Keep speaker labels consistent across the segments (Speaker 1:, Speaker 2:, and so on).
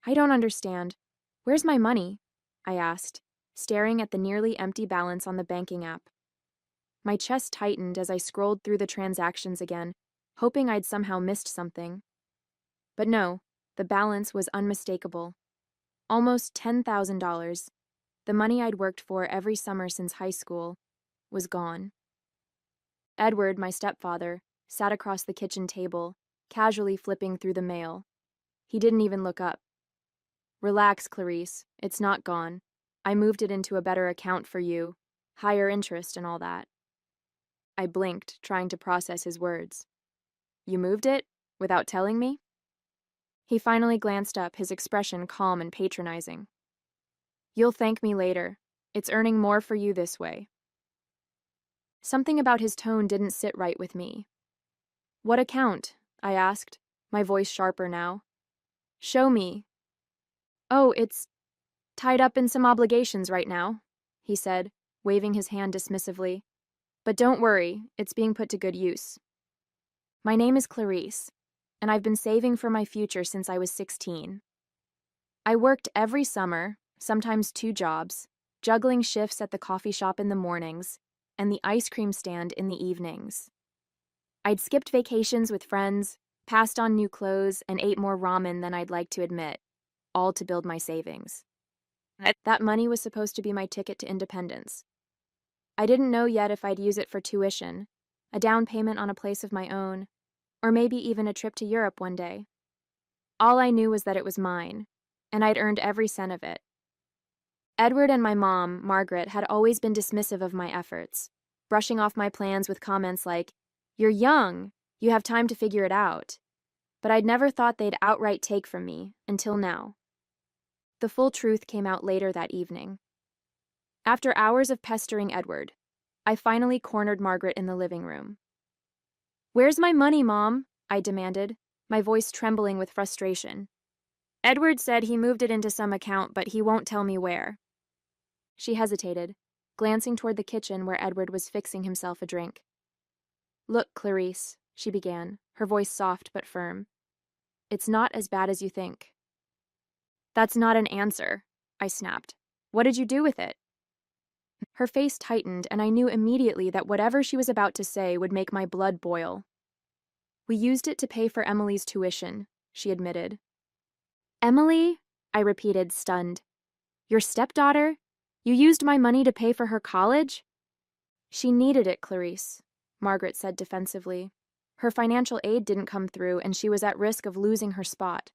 Speaker 1: I don't understand. Where's my money? I asked, staring at the nearly empty balance on the banking app. My chest tightened as I scrolled through the transactions again, hoping I'd somehow missed something. But no, the balance was unmistakable. Almost $10,000. The money I'd worked for every summer since high school was gone. Edward, my stepfather, sat across the kitchen table, casually flipping through the mail. He didn't even look up. Relax, Clarice. It's not gone. I moved it into a better account for you. Higher interest and all that. I blinked, trying to process his words. You moved it? Without telling me? He finally glanced up, his expression calm and patronizing. You'll thank me later. It's earning more for you this way. Something about his tone didn't sit right with me. What account? I asked, my voice sharper now. Show me. Oh, it's tied up in some obligations right now, he said, waving his hand dismissively. But don't worry, it's being put to good use. My name is Clarice, and I've been saving for my future since I was 16. I worked every summer, sometimes 2 jobs, juggling shifts at the coffee shop in the mornings and the ice cream stand in the evenings. I'd skipped vacations with friends, passed on new clothes, and ate more ramen than I'd like to admit, all to build my savings. That money was supposed to be my ticket to independence. I didn't know yet if I'd use it for tuition, a down payment on a place of my own, or maybe even a trip to Europe one day. All I knew was that it was mine, and I'd earned every cent of it. Edward and my mom, Margaret, had always been dismissive of my efforts, brushing off my plans with comments like, "You're young, you have time to figure it out." But I'd never thought they'd outright take from me, until now. The full truth came out later that evening. After hours of pestering Edward, I finally cornered Margaret in the living room. Where's my money, Mom? I demanded, my voice trembling with frustration. Edward said he moved it into some account, but he won't tell me where. She hesitated, glancing toward the kitchen where Edward was fixing himself a drink. Look, Clarice, she began, her voice soft but firm. It's not as bad as you think. That's not an answer, I snapped. What did you do with it? Her face tightened, and I knew immediately that whatever she was about to say would make my blood boil. We used it to pay for Emily's tuition, she admitted. Emily? I repeated, stunned. Your stepdaughter? You used my money to pay for her college? She needed it, Clarice, Margaret said defensively. Her financial aid didn't come through, and she was at risk of losing her spot.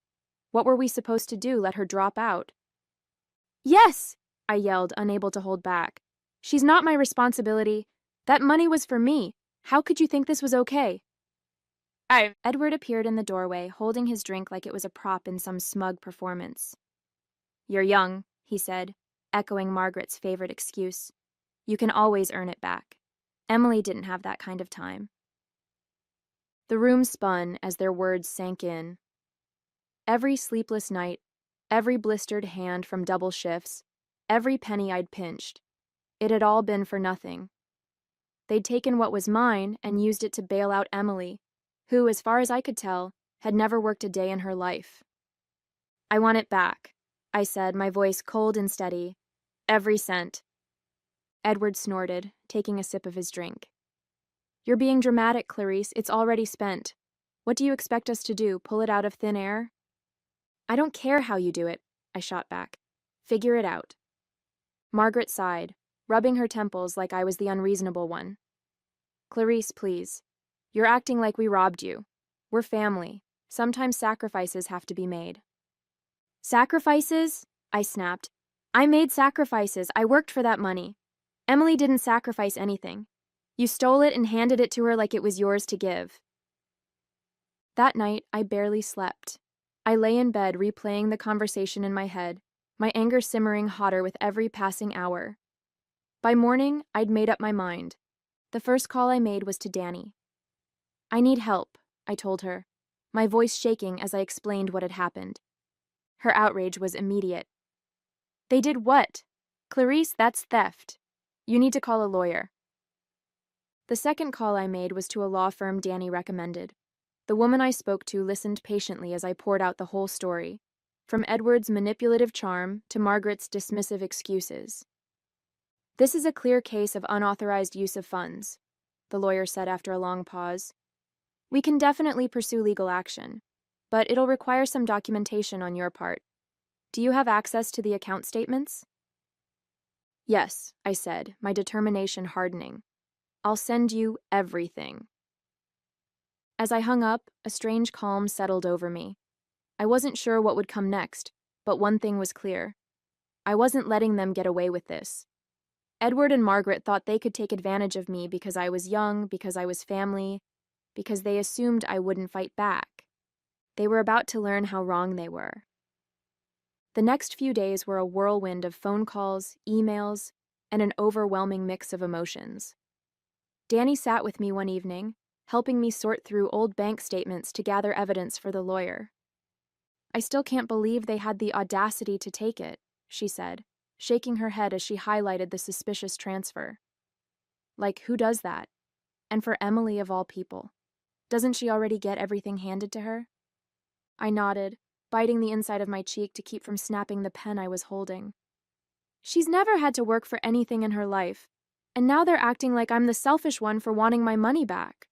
Speaker 1: What were we supposed to do, let her drop out? Yes, I yelled, unable to hold back. She's not my responsibility. That money was for me. How could you think this was okay? Edward appeared in the doorway, holding his drink like it was a prop in some smug performance. You're young, he said, echoing Margaret's favorite excuse. You can always earn it back. Emily didn't have that kind of time. The room spun as their words sank in. Every sleepless night, every blistered hand from double shifts, every penny I'd pinched, it had all been for nothing. They'd taken what was mine and used it to bail out Emily, who, as far as I could tell, had never worked a day in her life. I want it back, I said, my voice cold and steady. Every cent. Edward snorted, taking a sip of his drink. You're being dramatic, Clarice. It's already spent. What do you expect us to do, pull it out of thin air? I don't care how you do it, I shot back. Figure it out. Margaret sighed, rubbing her temples like I was the unreasonable one. Clarice, please. You're acting like we robbed you. We're family. Sometimes sacrifices have to be made. Sacrifices? I snapped. I made sacrifices. I worked for that money. Emily didn't sacrifice anything. You stole it and handed it to her like it was yours to give. That night, I barely slept. I lay in bed replaying the conversation in my head, my anger simmering hotter with every passing hour. By morning, I'd made up my mind. The first call I made was to Danny. I need help, I told her, my voice shaking as I explained what had happened. Her outrage was immediate. They did what? Clarice, that's theft. You need to call a lawyer. The second call I made was to a law firm Danny recommended. The woman I spoke to listened patiently as I poured out the whole story. from Edward's manipulative charm to Margaret's dismissive excuses. "This is a clear case of unauthorized use of funds," the lawyer said after a long pause. "We can definitely pursue legal action, but it'll require some documentation on your part. Do you have access to the account statements?" "Yes," I said, my determination hardening. "I'll send you everything." As I hung up, a strange calm settled over me. I wasn't sure what would come next, but one thing was clear. I wasn't letting them get away with this. Edward and Margaret thought they could take advantage of me because I was young, because I was family, because they assumed I wouldn't fight back. They were about to learn how wrong they were. The next few days were a whirlwind of phone calls, emails, and an overwhelming mix of emotions. Danny sat with me one evening, helping me sort through old bank statements to gather evidence for the lawyer. "I still can't believe they had the audacity to take it," she said, shaking her head as she highlighted the suspicious transfer. "Like, who does that? And for Emily of all people. Doesn't she already get everything handed to her?" I nodded, biting the inside of my cheek to keep from snapping the pen I was holding. "She's never had to work for anything in her life, and now they're acting like I'm the selfish one for wanting my money back."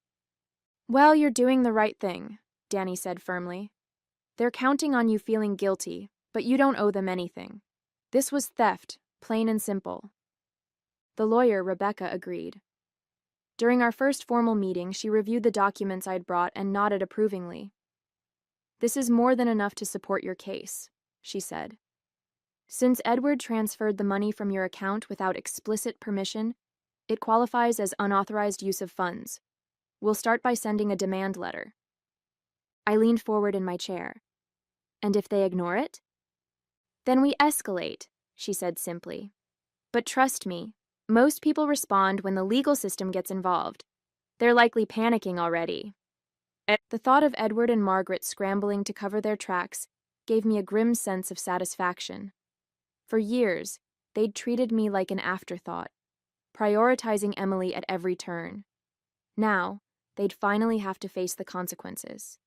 Speaker 1: "Well, you're doing the right thing," Danny said firmly. "They're counting on you feeling guilty, but you don't owe them anything. This was theft, plain and simple." The lawyer, Rebecca, agreed. During our first formal meeting, she reviewed the documents I'd brought and nodded approvingly. "This is more than enough to support your case," she said. "Since Edward transferred the money from your account without explicit permission, it qualifies as unauthorized use of funds. We'll start by sending a demand letter." I leaned forward in my chair. "And if they ignore it?" "Then we escalate," she said simply. "But trust me, most people respond when the legal system gets involved. They're likely panicking already." The thought of Edward and Margaret scrambling to cover their tracks gave me a grim sense of satisfaction. For years, they'd treated me like an afterthought, prioritizing Emily at every turn. Now, they'd finally have to face the consequences.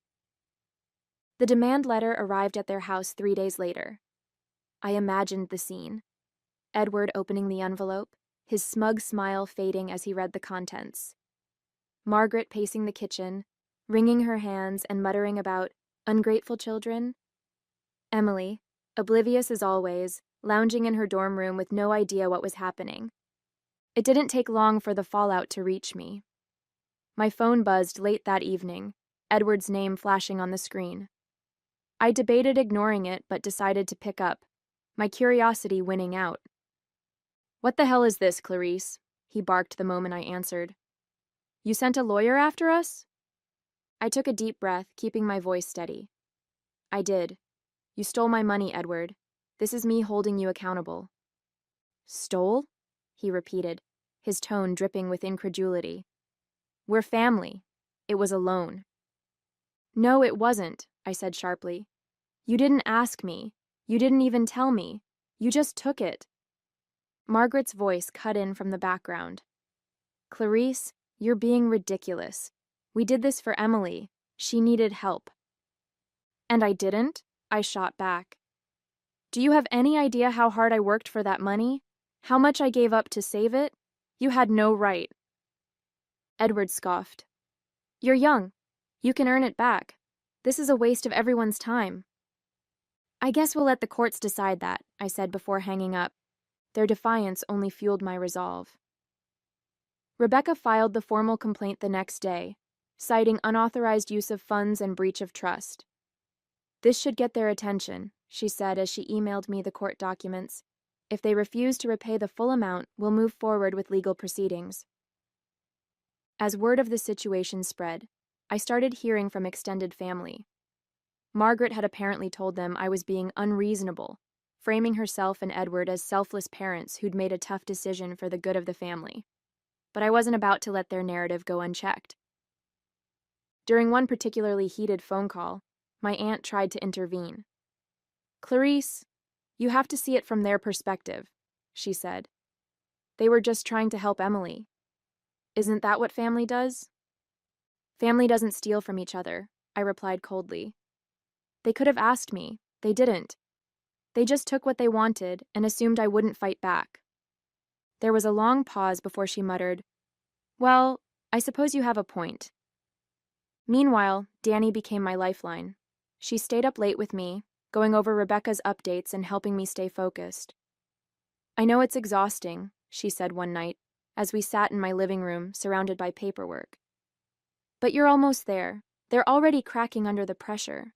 Speaker 1: The demand letter arrived at their house 3 days later. I imagined the scene. Edward opening the envelope, his smug smile fading as he read the contents. Margaret pacing the kitchen, wringing her hands and muttering about ungrateful children. Emily, oblivious as always, lounging in her dorm room with no idea what was happening. It didn't take long for the fallout to reach me. My phone buzzed late that evening, Edward's name flashing on the screen. I debated ignoring it, but decided to pick up, my curiosity winning out. "What the hell is this, Clarice?" he barked the moment I answered. "You sent a lawyer after us?" I took a deep breath, keeping my voice steady. "I did. You stole my money, Edward. This is me holding you accountable." "Stole?" he repeated, his tone dripping with incredulity. "We're family. It was a loan." "No, it wasn't," I said sharply. "You didn't ask me. You didn't even tell me. You just took it." Margaret's voice cut in from the background. "Clarice, you're being ridiculous. We did this for Emily. She needed help." "And I didn't?" I shot back. "Do you have any idea how hard I worked for that money? How much I gave up to save it? You had no right." Edward scoffed. "You're young. You can earn it back. This is a waste of everyone's time." "I guess we'll let the courts decide that," I said before hanging up. Their defiance only fueled my resolve. Rebecca filed the formal complaint the next day, citing unauthorized use of funds and breach of trust. "This should get their attention," she said as she emailed me the court documents. "If they refuse to repay the full amount, we'll move forward with legal proceedings." As word of the situation spread, I started hearing from extended family. Margaret had apparently told them I was being unreasonable, framing herself and Edward as selfless parents who'd made a tough decision for the good of the family. But I wasn't about to let their narrative go unchecked. During one particularly heated phone call, my aunt tried to intervene. "Clarice, you have to see it from their perspective," she said. "They were just trying to help Emily. Isn't that what family does?" "Family doesn't steal from each other," I replied coldly. "They could have asked me. They didn't. They just took what they wanted and assumed I wouldn't fight back. There was a long pause before she muttered, "Well, I suppose you have a point." Meanwhile, Danny became my lifeline. She stayed up late with me, going over Rebecca's updates and helping me stay focused. "I know it's exhausting," she said one night, as we sat in my living room, surrounded by paperwork. "But you're almost there. They're already cracking under the pressure."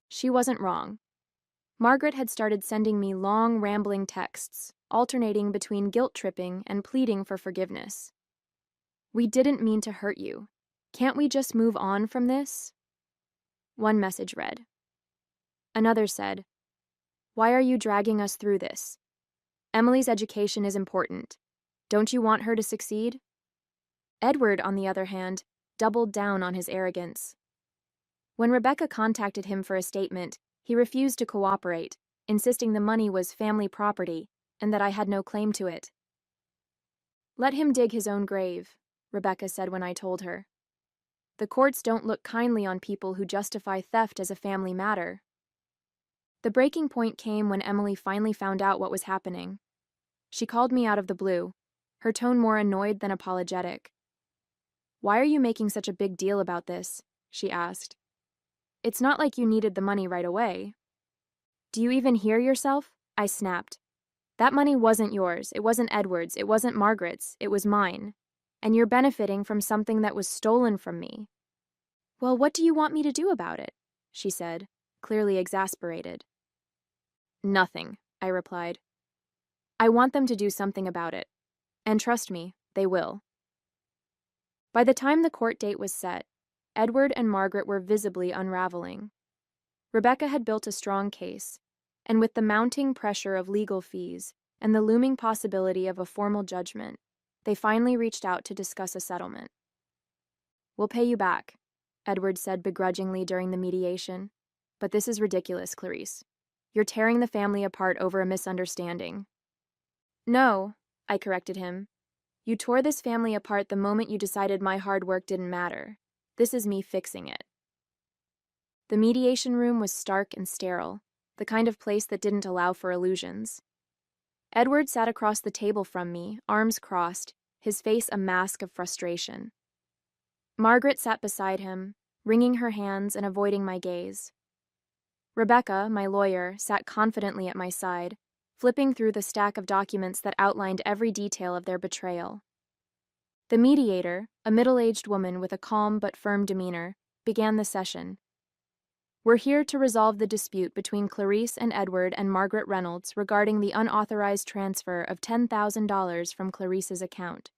Speaker 1: She wasn't wrong. Margaret had started sending me long, rambling texts, alternating between guilt-tripping and pleading for forgiveness. "We didn't mean to hurt you. Can't we just move on from this?" One message read. Another said, "Why are you dragging us through this? Emily's education is important. Don't you want her to succeed?" Edward, on the other hand, doubled down on his arrogance. When Rebecca contacted him for a statement, he refused to cooperate, insisting the money was family property and that I had no claim to it. "Let him dig his own grave," Rebecca said when I told her. "The courts don't look kindly on people who justify theft as a family matter." The breaking point came when Emily finally found out what was happening. She called me out of the blue, her tone more annoyed than apologetic. "Why are you making such a big deal about this?" she asked. "It's not like you needed the money right away." "Do you even hear yourself?" I snapped. "That money wasn't yours, it wasn't Edward's, it wasn't Margaret's, it was mine. And you're benefiting from something that was stolen from me." "Well, what do you want me to do about it?" she said, clearly exasperated. "Nothing," I replied. "I want them to do something about it. And trust me, they will." By the time the court date was set, Edward and Margaret were visibly unraveling. Rebecca had built a strong case, and with the mounting pressure of legal fees and the looming possibility of a formal judgment, they finally reached out to discuss a settlement. "We'll pay you back," Edward said begrudgingly during the mediation. "But this is ridiculous, Clarice. You're tearing the family apart over a misunderstanding." "No," I corrected him. "You tore this family apart the moment you decided my hard work didn't matter. This is me fixing it." The mediation room was stark and sterile, the kind of place that didn't allow for illusions. Edward sat across the table from me, arms crossed, his face a mask of frustration. Margaret sat beside him, wringing her hands and avoiding my gaze. Rebecca, my lawyer, sat confidently at my side, flipping through the stack of documents that outlined every detail of their betrayal. The mediator, a middle-aged woman with a calm but firm demeanor, began the session. "We're here to resolve the dispute between Clarice and Edward and Margaret Reynolds regarding the unauthorized transfer of $10,000 from Clarice's account.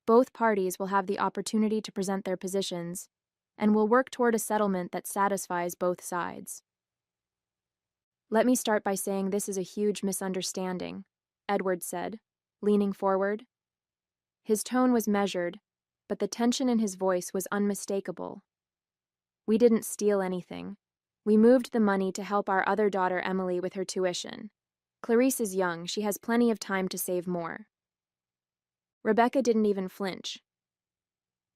Speaker 1: Both parties will have the opportunity to present their positions, and will work toward a settlement that satisfies both sides." "Let me start by saying this is a huge misunderstanding," Edward said, leaning forward. His tone was measured, but the tension in his voice was unmistakable. "We didn't steal anything. We moved the money to help our other daughter Emily with her tuition. Clarice is young, she has plenty of time to save more." Rebecca didn't even flinch.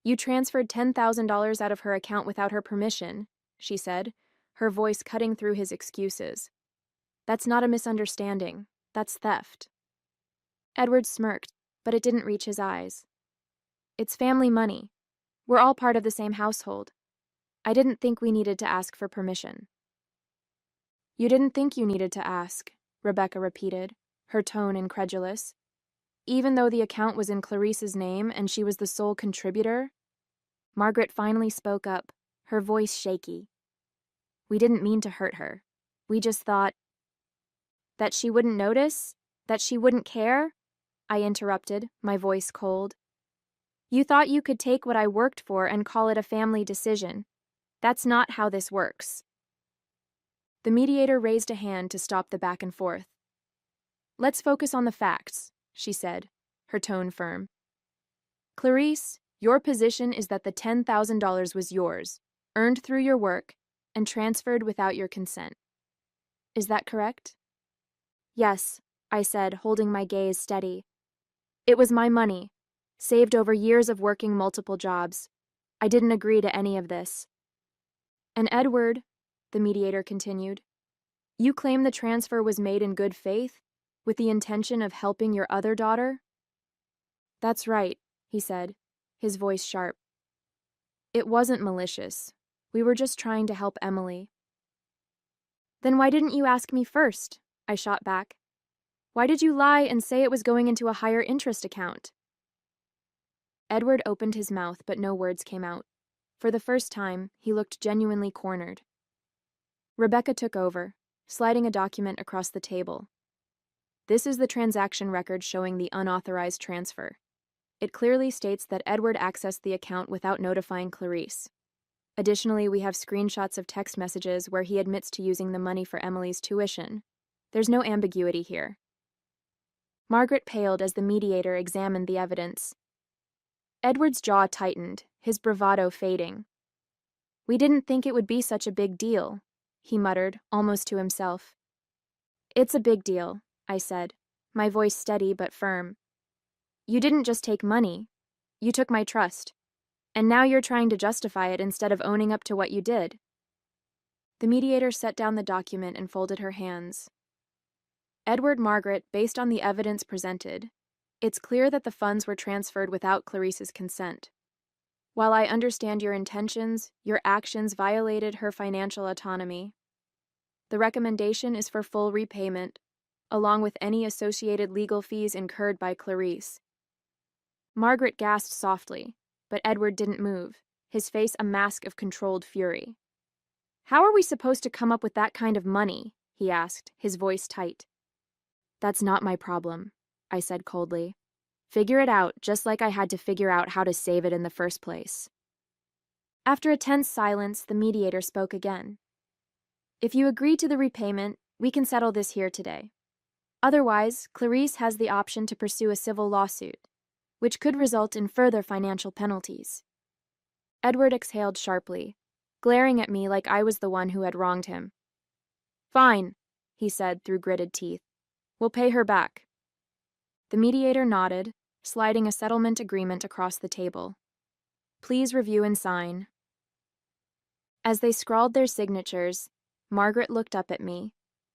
Speaker 1: "You transferred $10,000 out of her account without her permission," she said, her voice cutting through his excuses. "That's not a misunderstanding. That's theft." Edward smirked, but it didn't reach his eyes. "It's family money. We're all part of the same household. I didn't think we needed to ask for permission." "You didn't think you needed to ask," Rebecca repeated, her tone incredulous. "Even though the account was in Clarice's name and she was the sole contributor?" Margaret finally spoke up, her voice shaky. "We didn't mean to hurt her. We just thought—" "That she wouldn't notice? That she wouldn't care?" I interrupted, my voice cold. "You thought you could take what I worked for and call it a family decision. That's not how this works." The mediator raised a hand to stop the back and forth. "Let's focus on the facts," she said, her tone firm. "Clarice, your position is that the $10,000 was yours, earned through your work, and transferred without your consent. Is that correct?" "Yes," I said, holding my gaze steady. "It was my money, saved over years of working multiple jobs. I didn't agree to any of this." "And Edward," the mediator continued, You claim the transfer was made in good faith, with the intention of helping your other daughter? That's right, he said, his voice sharp. It wasn't malicious. We were just trying to help Emily. Then why didn't you ask me first? I shot back. Why did you lie and say it was going into a higher interest account? Edward opened his mouth, but no words came out. For the first time, he looked genuinely cornered. Rebecca took over, sliding a document across the table. This is the transaction record showing the unauthorized transfer. It clearly states that Edward accessed the account without notifying Clarice. Additionally, we have screenshots of text messages where he admits to using the money for Emily's tuition. There's no ambiguity here. Margaret paled as the mediator examined the evidence. Edward's jaw tightened, his bravado fading. We didn't think it would be such a big deal, he muttered, almost to himself. It's a big deal, I said, my voice steady but firm. You didn't just take money. You took my trust. And now you're trying to justify it instead of owning up to what you did. The mediator set down the document and folded her hands. Edward, Margaret, based on the evidence presented, it's clear that the funds were transferred without Clarice's consent. While I understand your intentions, your actions violated her financial autonomy. The recommendation is for full repayment, along with any associated legal fees incurred by Clarice. Margaret gasped softly, but Edward didn't move, his face a mask of controlled fury. How are we supposed to come up with that kind of money? He asked, his voice tight. That's not my problem, I said coldly. Figure it out, just like I had to figure out how to save it in the first place. After a tense silence, the mediator spoke again. If you agree to the repayment, we can settle this here today. Otherwise, Clarice has the option to pursue a civil lawsuit, which could result in further financial penalties. Edward exhaled sharply, glaring at me like I was the one who had wronged him. Fine, he said through gritted teeth. We'll pay her back. The mediator nodded, sliding a settlement agreement across the table. Please review and sign. As they scrawled their signatures, Margaret looked up at me,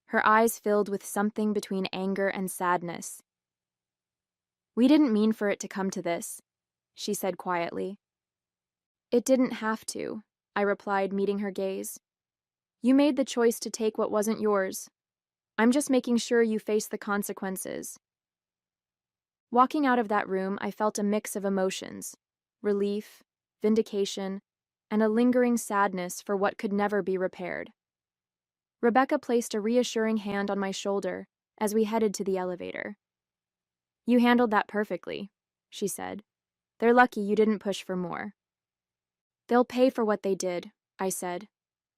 Speaker 1: her eyes filled with something between anger and sadness. We didn't mean for it to come to this, she said quietly. It didn't have to, I replied, meeting her gaze. You made the choice to take what wasn't yours. I'm just making sure you face the consequences. Walking out of that room, I felt a mix of emotions, relief, vindication, and a lingering sadness for what could never be repaired. Rebecca placed a reassuring hand on my shoulder as we headed to the elevator. You handled that perfectly, she said. They're lucky you didn't push for more. They'll pay for what they did, I said.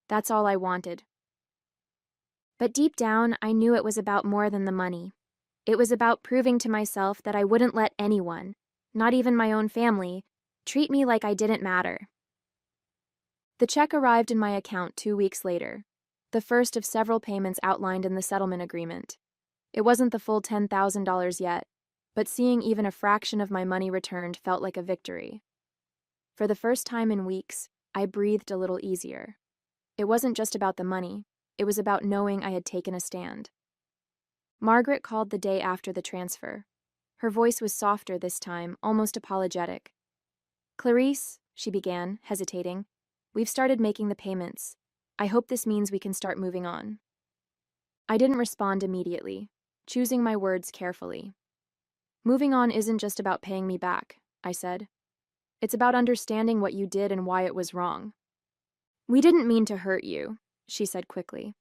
Speaker 1: That's all I wanted. But deep down, I knew it was about more than the money. It was about proving to myself that I wouldn't let anyone, not even my own family, treat me like I didn't matter. The check arrived in my account 2 weeks later, the first of several payments outlined in the settlement agreement. It wasn't the full $10,000 yet, but seeing even a fraction of my money returned felt like a victory. For the first time in weeks, I breathed a little easier. It wasn't just about the money, it was about knowing I had taken a stand. Margaret called the day after the transfer. Her voice was softer this time, almost apologetic. Clarice, she began, hesitating, we've started making the payments. I hope this means we can start moving on. I didn't respond immediately, choosing my words carefully. Moving on isn't just about paying me back, I said. It's about understanding what you did and why it was wrong. We didn't mean to hurt you, she said quickly.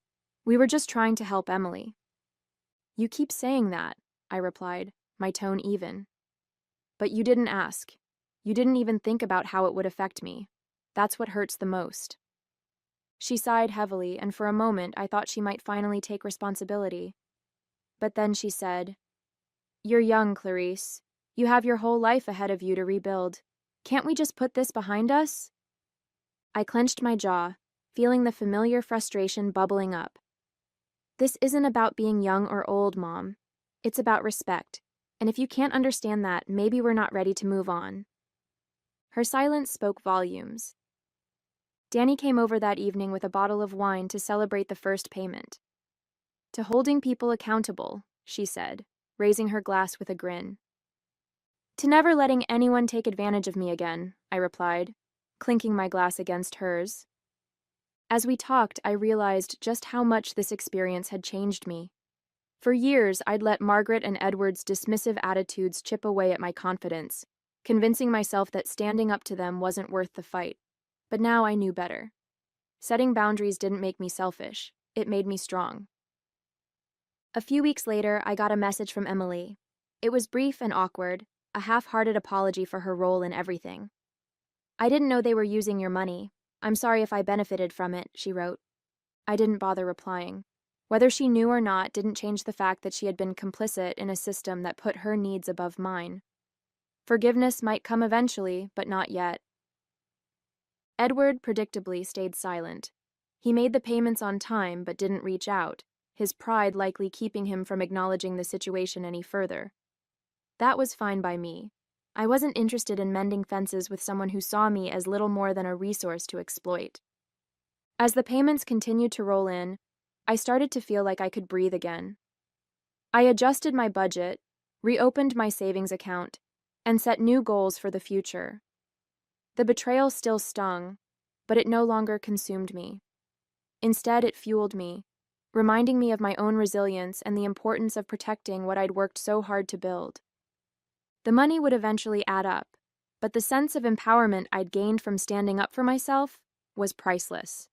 Speaker 1: We were just trying to help Emily. You keep saying that, I replied, my tone even. But you didn't ask. You didn't even think about how it would affect me. That's what hurts the most. She sighed heavily, and for a moment I thought she might finally take responsibility. But then she said, You're young, Clarice. You have your whole life ahead of you to rebuild. Can't we just put this behind us? I clenched my jaw, feeling the familiar frustration bubbling up. This isn't about being young or old, Mom. It's about respect, and if you can't understand that, maybe we're not ready to move on. Her silence spoke volumes. Danny came over that evening with a bottle of wine to celebrate the first payment. To holding people accountable, she said, raising her glass with a grin. To never letting anyone take advantage of me again, I replied, clinking my glass against hers. As we talked, I realized just how much this experience had changed me. For years, I'd let Margaret and Edward's dismissive attitudes chip away at my confidence, convincing myself that standing up to them wasn't worth the fight. But now I knew better. Setting boundaries didn't make me selfish, it made me strong. A few weeks later, I got a message from Emily. It was brief and awkward, a half-hearted apology for her role in everything. I didn't know they were using your money. I'm sorry if I benefited from it, she wrote. I didn't bother replying. Whether she knew or not didn't change the fact that she had been complicit in a system that put her needs above mine. Forgiveness might come eventually, but not yet. Edward predictably stayed silent. He made the payments on time but didn't reach out, his pride likely keeping him from acknowledging the situation any further. That was fine by me. I wasn't interested in mending fences with someone who saw me as little more than a resource to exploit. As the payments continued to roll in, I started to feel like I could breathe again. I adjusted my budget, reopened my savings account, and set new goals for the future. The betrayal still stung, but it no longer consumed me. Instead, it fueled me, reminding me of my own resilience and the importance of protecting what I'd worked so hard to build. The money would eventually add up, but the sense of empowerment I'd gained from standing up for myself was priceless.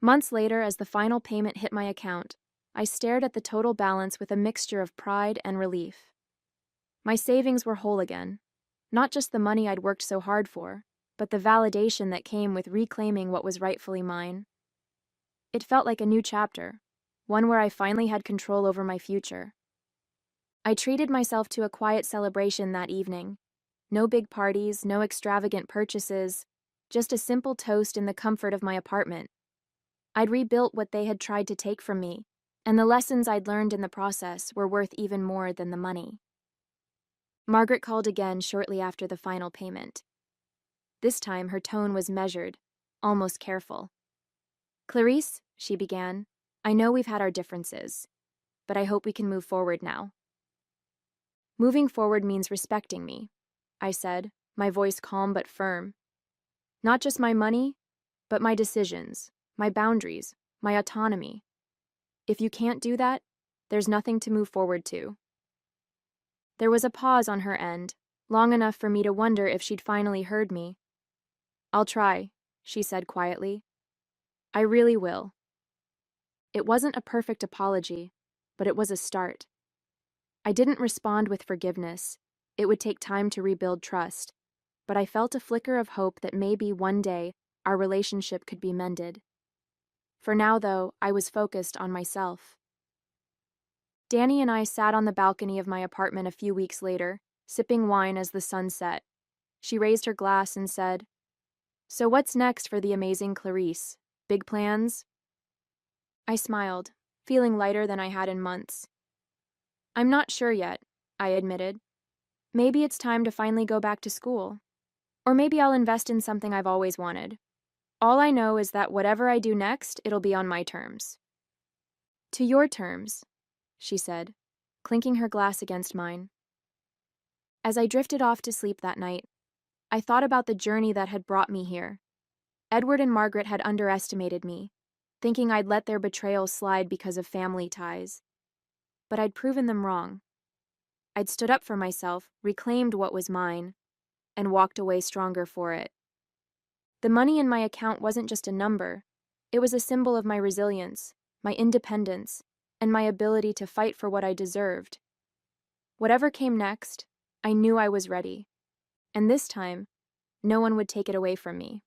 Speaker 1: Months later, as the final payment hit my account, I stared at the total balance with a mixture of pride and relief. My savings were whole again, not just the money I'd worked so hard for, but the validation that came with reclaiming what was rightfully mine. It felt like a new chapter, one where I finally had control over my future. I treated myself to a quiet celebration that evening. No big parties, no extravagant purchases, just a simple toast in the comfort of my apartment. I'd rebuilt what they had tried to take from me, and the lessons I'd learned in the process were worth even more than the money. Margaret called again shortly after the final payment. This time her tone was measured, almost careful. "Clarice," she began, "I know we've had our differences, but I hope we can move forward now." "Moving forward means respecting me," I said, my voice calm but firm. "Not just my money, but my decisions, my boundaries, my autonomy. If you can't do that, there's nothing to move forward to." There was a pause on her end, long enough for me to wonder if she'd finally heard me. "I'll try," she said quietly. "I really will." It wasn't a perfect apology, but it was a start. I didn't respond with forgiveness. It would take time to rebuild trust, but I felt a flicker of hope that maybe one day our relationship could be mended. For now, though, I was focused on myself. Danny and I sat on the balcony of my apartment a few weeks later, sipping wine as the sun set. She raised her glass and said, "So what's next for the amazing Clarice? Big plans?" I smiled, feeling lighter than I had in months. "I'm not sure yet," I admitted. "Maybe it's time to finally go back to school. Or maybe I'll invest in something I've always wanted. All I know is that whatever I do next, it'll be on my terms." "To your terms," she said, clinking her glass against mine. As I drifted off to sleep that night, I thought about the journey that had brought me here. Edward and Margaret had underestimated me, thinking I'd let their betrayal slide because of family ties. But I'd proven them wrong. I'd stood up for myself, reclaimed what was mine, and walked away stronger for it. The money in my account wasn't just a number. It was a symbol of my resilience, my independence, and my ability to fight for what I deserved. Whatever came next, I knew I was ready. And this time, no one would take it away from me.